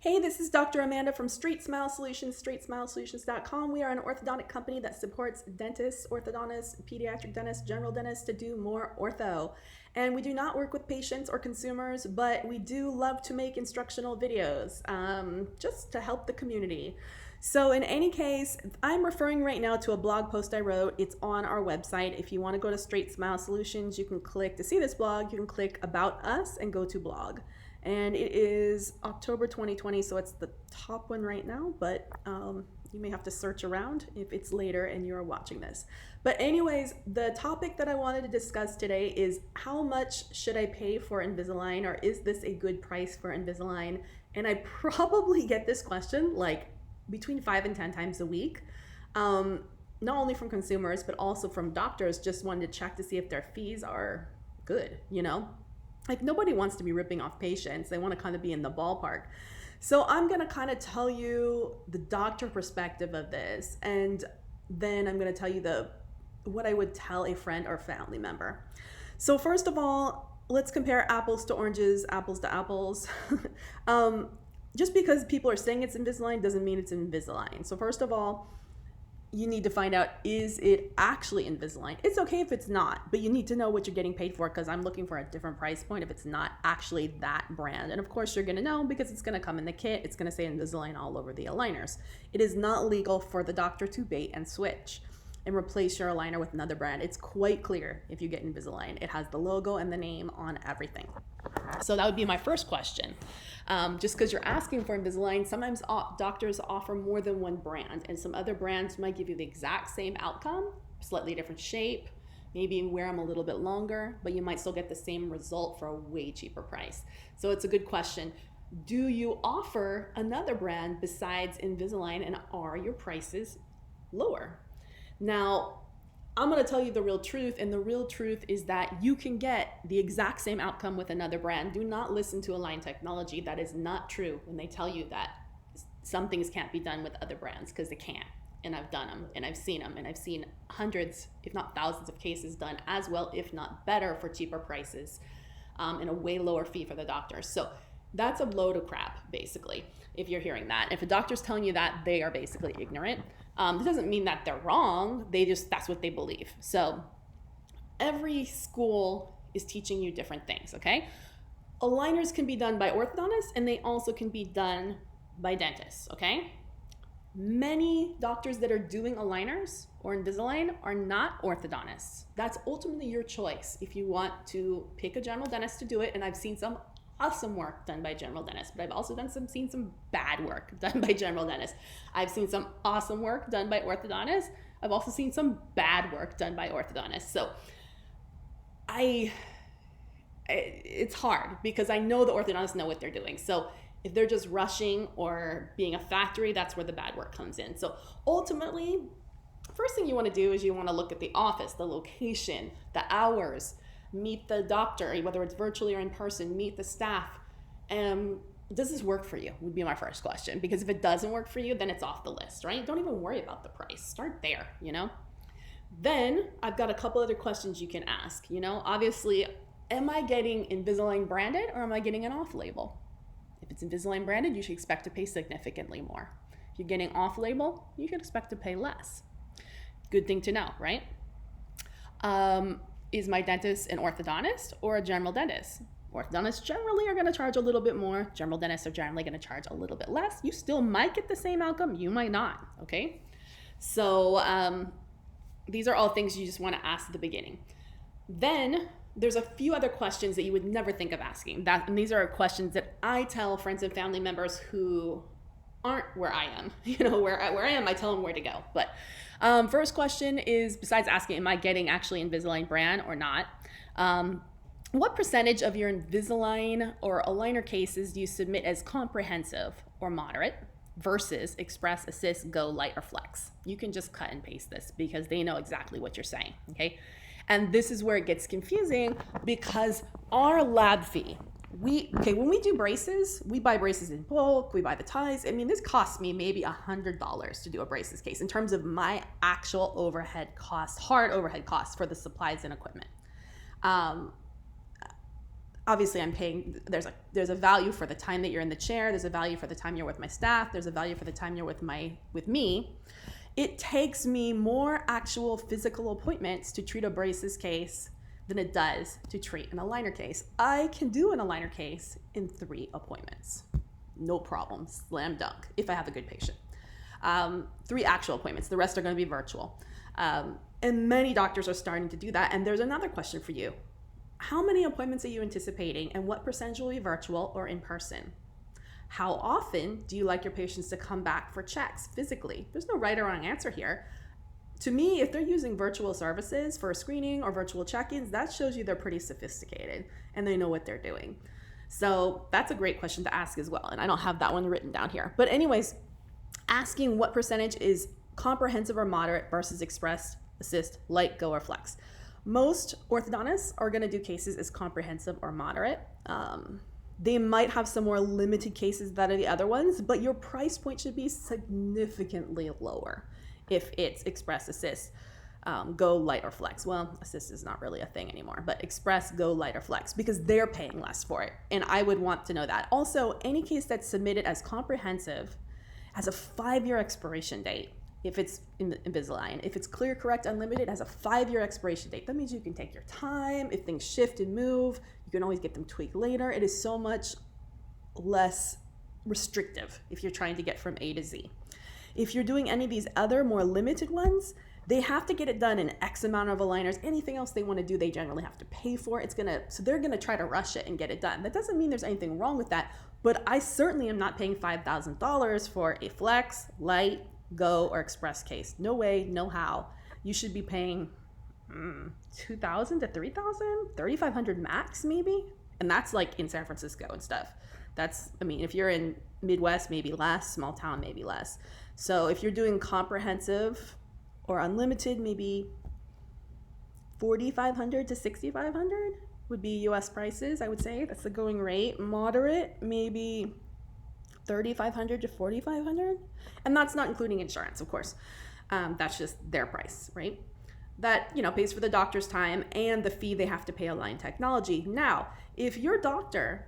Hey, this is Dr. Amanda from StraightSmile Solutions, StraightSmileSolutions.com. We are an orthodontic company that supports dentists, orthodontists, pediatric dentists, general dentists to do more ortho. And we do not work with patients or consumers, but we do love to make instructional videos just to help the community. So in any case, I'm referring right now to a blog post I wrote. It's on our website. If you want to go to StraightSmile Solutions, you can click to see this blog. You can click About Us and go to blog. And it is October 2020, so it's the top one right now, but you may have to search around if it's later and you're watching this. But anyways, the topic that I wanted to discuss today is how much should I pay for Invisalign, or is this a good price for Invisalign? And I probably get this question like between 5 and 10 times a week, not only from consumers, but also from doctors just wanting to check to see if their fees are good, you know? Like, nobody wants to be ripping off patients. They want to kind of be in the ballpark. So I'm going to kind of tell you the doctor perspective of this, and then I'm going to tell you what I would tell a friend or family member. So first of all, let's compare apples to oranges, apples to apples. Just because people are saying it's Invisalign doesn't mean it's Invisalign. So first of all, you need to find out, is it actually Invisalign? It's okay if it's not, but you need to know what you're getting paid for, because I'm looking for a different price point if it's not actually that brand. And of course you're gonna know because it's gonna come in the kit. It's gonna say Invisalign all over the aligners. It is not legal for the doctor to bait and switch and replace your aligner with another brand. It's quite clear if you get Invisalign. It has the logo and the name on everything. So that would be my first question. Just because you're asking for Invisalign, sometimes doctors offer more than one brand, and some other brands might give you the exact same outcome, slightly different shape, maybe wear them a little bit longer, but you might still get the same result for a way cheaper price. So it's a good question. Do you offer another brand besides Invisalign, and are your prices lower? Now, I'm going to tell you the real truth, and the real truth is that you can get the exact same outcome with another brand. Do not listen to Align Technology. That is not true when they tell you that some things can't be done with other brands, because they can't. And I've done them, and I've seen them, and I've seen hundreds, if not thousands of cases done as well, if not better, for cheaper prices and a way lower fee for the doctor. So that's a load of crap, basically, if you're hearing that. If a doctor's telling you that, they are basically ignorant. This doesn't mean that they're wrong. That's what they believe. So every school is teaching you different things, okay? Aligners can be done by orthodontists, and they also can be done by dentists, okay? Many doctors that are doing aligners or Invisalign are not orthodontists. That's ultimately your choice if you want to pick a general dentist to do it, and I've seen some awesome work done by general dentists, but I've also seen some bad work done by general dentists. I've seen some awesome work done by orthodontists. I've also seen some bad work done by orthodontists. So it's hard, because I know the orthodontists know what they're doing. So if they're just rushing or being a factory, that's where the bad work comes in. So ultimately, first thing you want to do is you want to look at the office, the location, the hours, meet the doctor, whether it's virtually or in person, meet the staff. Does this work for you would be my first question, because if it doesn't work for you, then it's off the list, right? Don't even worry about the price. Start there, you know? Then I've got a couple other questions you can ask, you know? Obviously, am I getting Invisalign branded, or am I getting an off label? If it's Invisalign branded, you should expect to pay significantly more. If you're getting off label, you should expect to pay less. Good thing to know, right? Is my dentist an orthodontist or a general dentist? Orthodontists generally are going to charge a little bit more. General dentists are generally going to charge a little bit less. You still might get the same outcome. You might not, okay? So these are all things you just want to ask at the beginning. Then there's a few other questions that you would never think of asking. And these are questions that I tell friends and family members who aren't where I am. You know, where I am, I tell them where to go. But first question is, besides asking, am I getting actually Invisalign brand or not? What percentage of your Invisalign or aligner cases do you submit as comprehensive or moderate versus Express, Assist, Go, Light, or Flex? You can just cut and paste this, because they know exactly what you're saying, okay? And this is where it gets confusing, because our lab fee, when we do braces, we buy braces in bulk, we buy the ties. I mean, this costs me maybe $100 to do a braces case in terms of my actual overhead costs, hard overhead costs for the supplies and equipment. obviously I'm paying, there's a value for the time that you're in the chair, there's a value for the time you're with my staff, there's a value for the time you're with me. It takes me more actual physical appointments to treat a braces case than it does to treat an aligner case. I can do an aligner case in 3 appointments. No problem, slam dunk, if I have a good patient. 3 actual appointments, the rest are gonna be virtual. And many doctors are starting to do that. And there's another question for you. How many appointments are you anticipating, and what percentage will be virtual or in person? How often do you like your patients to come back for checks physically? There's no right or wrong answer here. To me, if they're using virtual services for screening or virtual check-ins, that shows you they're pretty sophisticated and they know what they're doing. So that's a great question to ask as well. And I don't have that one written down here. But anyways, asking what percentage is comprehensive or moderate versus express, assist, light, go, or flex. Most orthodontists are going to do cases as comprehensive or moderate. They might have some more limited cases than the other ones, but your price point should be significantly lower if it's express, assist, go, light, or flex. Well, assist is not really a thing anymore, but express, go, light, or flex, because they're paying less for it. And I would want to know that. Also, any case that's submitted as comprehensive has a 5-year expiration date. If it's in Invisalign, if it's Clear Correct Unlimited, it has a 5-year expiration date. That means you can take your time. If things shift and move, you can always get them tweaked later. It is so much less restrictive if you're trying to get from A to Z. If you're doing any of these other more limited ones, they have to get it done in X amount of aligners. Anything else they want to do, they generally have to pay for. So they're gonna try to rush it and get it done. That doesn't mean there's anything wrong with that, but I certainly am not paying $5,000 for a flex, light, go, or express case. No way, no how. You should be paying $2,000 to $3,000, $3,500 max maybe. And that's like in San Francisco and stuff. If you're in Midwest, maybe less, small town, maybe less. So if you're doing comprehensive or unlimited, maybe $4,500 to $6,500 would be US prices, I would say. That's the going rate. Moderate, maybe $3,500 to $4,500. And that's not including insurance, of course. That's just their price, right? That, pays for the doctor's time and the fee they have to pay Align Technology. Now, if your doctor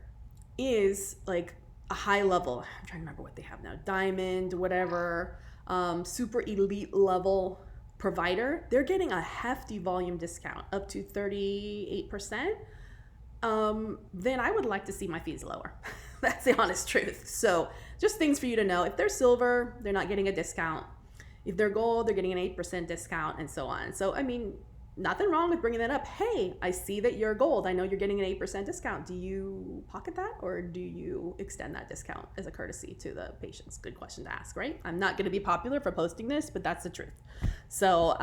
is like a high level, I'm trying to remember what they have now, diamond, whatever, super elite level provider, they're getting a hefty volume discount up to 38%. Then I would like to see my fees lower. That's the honest truth. So just things for you to know. If they're silver, they're not getting a discount. If they're gold, they're getting an 8% discount and so on. So, nothing wrong with bringing that up. Hey, I see that you're gold. I know you're getting an 8% discount. Do you pocket that, or do you extend that discount as a courtesy to the patients? Good question to ask, right? I'm not going to be popular for posting this, but that's the truth. So,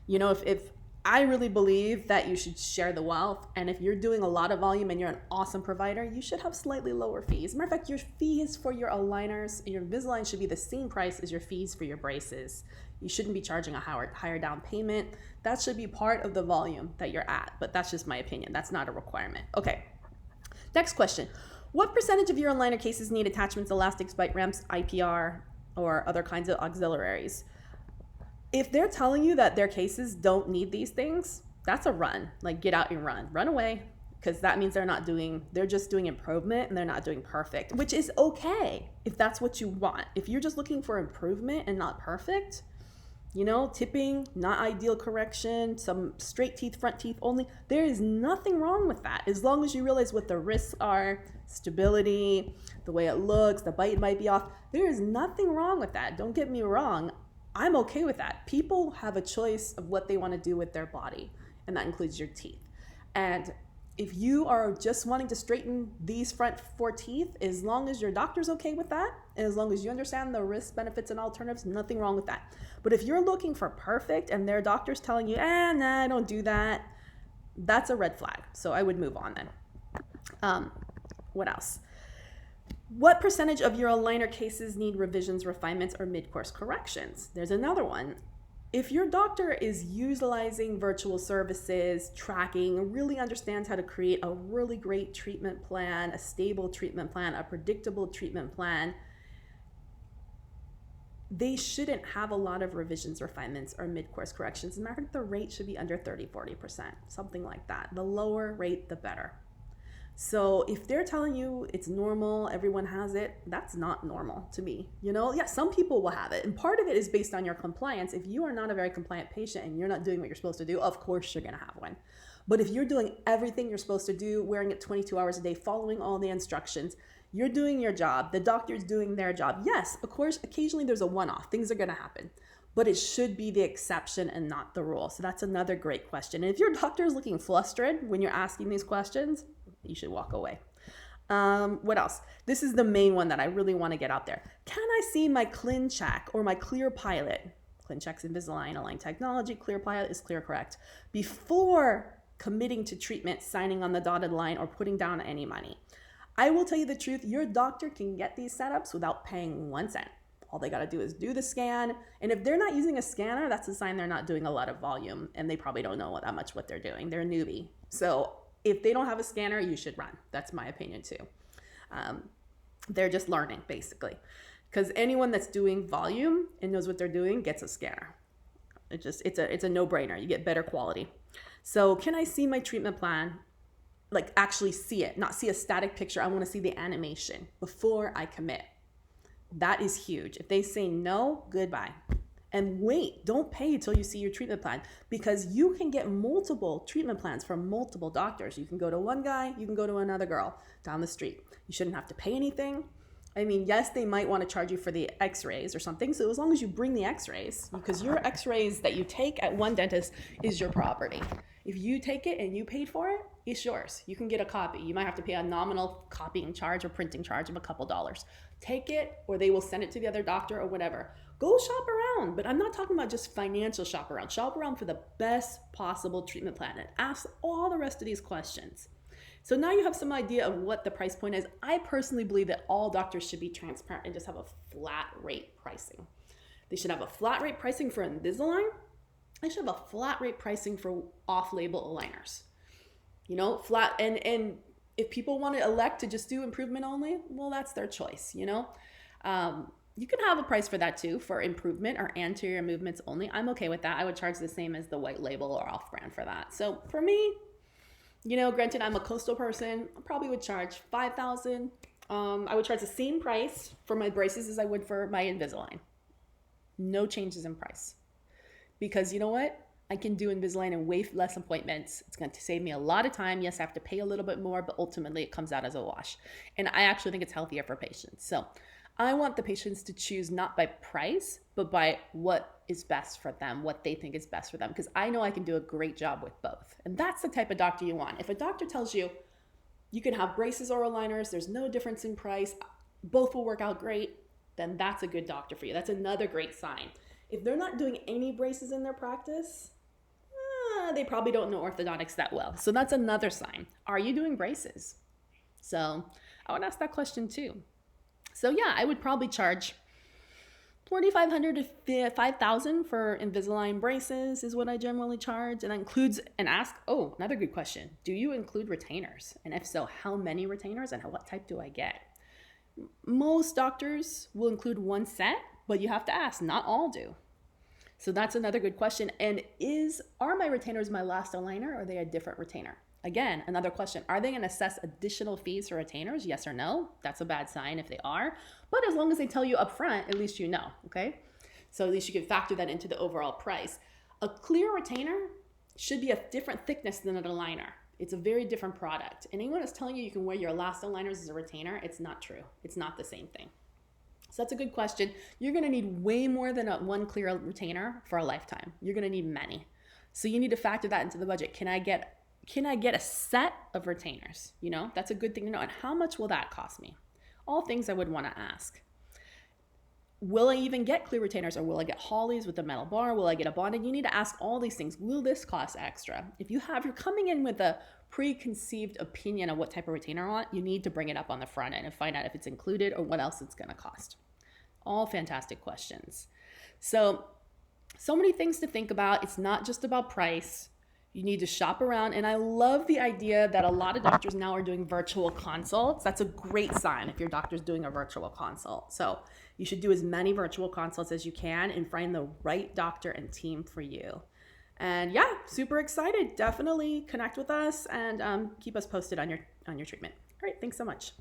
if I really believe that you should share the wealth, and if you're doing a lot of volume and you're an awesome provider, you should have slightly lower fees. Matter of fact, your fees for your aligners and your Invisalign should be the same price as your fees for your braces. You shouldn't be charging a higher down payment. That should be part of the volume that you're at, but that's just my opinion. That's not a requirement. Okay, next question. What percentage of your aligner cases need attachments, elastics, bite ramps, IPR, or other kinds of auxiliaries? If they're telling you that their cases don't need these things, that's a run. Like, get out and run away, because that means they're just doing improvement and they're not doing perfect, which is okay if that's what you want. If you're just looking for improvement and not perfect, tipping, not ideal correction, some straight teeth, front teeth only, there is nothing wrong with that. As long as you realize what the risks are, stability, the way it looks, the bite might be off, there is nothing wrong with that. Don't get me wrong. I'm okay with that. People have a choice of what they want to do with their body, and that includes your teeth. And if you are just wanting to straighten these front 4 teeth, as long as your doctor's okay with that, and as long as you understand the risks, benefits, and alternatives, nothing wrong with that. But if you're looking for perfect and their doctor's telling you, nah, don't do that, that's a red flag. So I would move on then. What else? What percentage of your aligner cases need revisions, refinements, or mid-course corrections? There's another one. If your doctor is utilizing virtual services, tracking, really understands how to create a really great treatment plan, a stable treatment plan, a predictable treatment plan, they shouldn't have a lot of revisions, refinements, or mid-course corrections. As a matter of fact, the rate should be under 30-40%, something like that. The lower rate, the better. So if they're telling you it's normal, everyone has it, that's not normal to me. Yeah, some people will have it. And part of it is based on your compliance. If you are not a very compliant patient and you're not doing what you're supposed to do, of course you're going to have one. But if you're doing everything you're supposed to do, wearing it 22 hours a day, following all the instructions, you're doing your job, the doctor's doing their job. Yes, of course, occasionally there's a one-off. Things are going to happen. But it should be the exception and not the rule. So that's another great question. And if your doctor is looking flustered when you're asking these questions, you should walk away. What else? This is the main one that I really want to get out there. Can I see my ClinCheck or my Clear Pilot? ClinCheck's Invisalign, Align Technology, Clear Pilot is Clear Correct. Before committing to treatment, signing on the dotted line, or putting down any money. I will tell you the truth, your doctor can get these setups without paying 1 cent. All they got to do is do the scan. And if they're not using a scanner, that's a sign they're not doing a lot of volume and they probably don't know that much what they're doing. They're a newbie. So if they don't have a scanner, you should run. That's my opinion too. They're just learning basically, because anyone that's doing volume and knows what they're doing gets a scanner. It's a no-brainer. You get better quality. So can I see my treatment plan? Like actually see it, not see a static picture. I want to see the animation before I commit. That is huge. If they say no, goodbye. And wait, don't pay until you see your treatment plan, because you can get multiple treatment plans from multiple doctors. You can go to one guy, you can go to another girl down the street. You shouldn't have to pay anything. I mean, yes, they might want to charge you for the x-rays or something. So as long as you bring the x-rays, because your x-rays that you take at one dentist is your property. If you take it and you paid for it, it's yours. You can get a copy. You might have to pay a nominal copying charge or printing charge of a couple dollars. Take it, or they will send it to the other doctor or whatever. Go shop around, but I'm not talking about just financial shop around. Shop around for the best possible treatment plan and ask all the rest of these questions. So now you have some idea of what the price point is. I personally believe that all doctors should be transparent and just have a flat rate pricing. They should have a flat rate pricing for Invisalign. They should have a flat rate pricing for off-label aligners. Flat. And if people want to elect to just do improvement only, well, that's their choice, You can have a price for that too, for improvement or anterior movements only. I'm okay with that. I would charge the same as the white label or off-brand for that. So for me, granted, I'm a coastal person. I probably would charge $5,000. I would charge the same price for my braces as I would for my Invisalign. No changes in price. Because you know what? I can do Invisalign in way less appointments. It's going to save me a lot of time. Yes, I have to pay a little bit more, but ultimately it comes out as a wash. And I actually think it's healthier for patients. So I want the patients to choose not by price, but by what is best for them, what they think is best for them. Because I know I can do a great job with both. And that's the type of doctor you want. If a doctor tells you, you can have braces or aligners, there's no difference in price, both will work out great, then that's a good doctor for you. That's another great sign. If they're not doing any braces in their practice, they probably don't know orthodontics that well. So that's another sign. Are you doing braces? So I would ask that question too. So yeah, I would probably charge $4,500 to $5,000 for Invisalign braces is what I generally charge. And that includes, and ask, another good question. Do you include retainers? And if so, how many retainers and what type do I get? Most doctors will include one set, but you have to ask, not all do. So that's another good question. And are my retainers my last aligner, or are they a different retainer? Again, another question. Are they going to assess additional fees for retainers? Yes or no? That's a bad sign if they are. But as long as they tell you up front, at least you know, okay? So at least you can factor that into the overall price. A clear retainer should be a different thickness than an aligner. It's a very different product. And anyone that's telling you can wear your last aligners as a retainer, it's not true. It's not the same thing. So that's a good question. You're going to need way more than one clear retainer for a lifetime. You're going to need many. So you need to factor that into the budget. Can I get a set of retainers? That's a good thing to know. And how much will that cost me? All things I would want to ask. Will I even get clear retainers, or will I get Hollies with the metal bar? Will I get a bonded? You need to ask all these things. Will this cost extra? If you're coming in with a preconceived opinion of what type of retainer I want, you need to bring it up on the front end and find out if it's included or what else it's going to cost. All fantastic questions. So many things to think about. It's not just about price. You need to shop around. And I love the idea that a lot of doctors now are doing virtual consults. That's a great sign if your doctor's doing a virtual consult. So you should do as many virtual consults as you can and find the right doctor and team for you. And yeah, super excited. Definitely connect with us and keep us posted on your treatment. All right, thanks so much.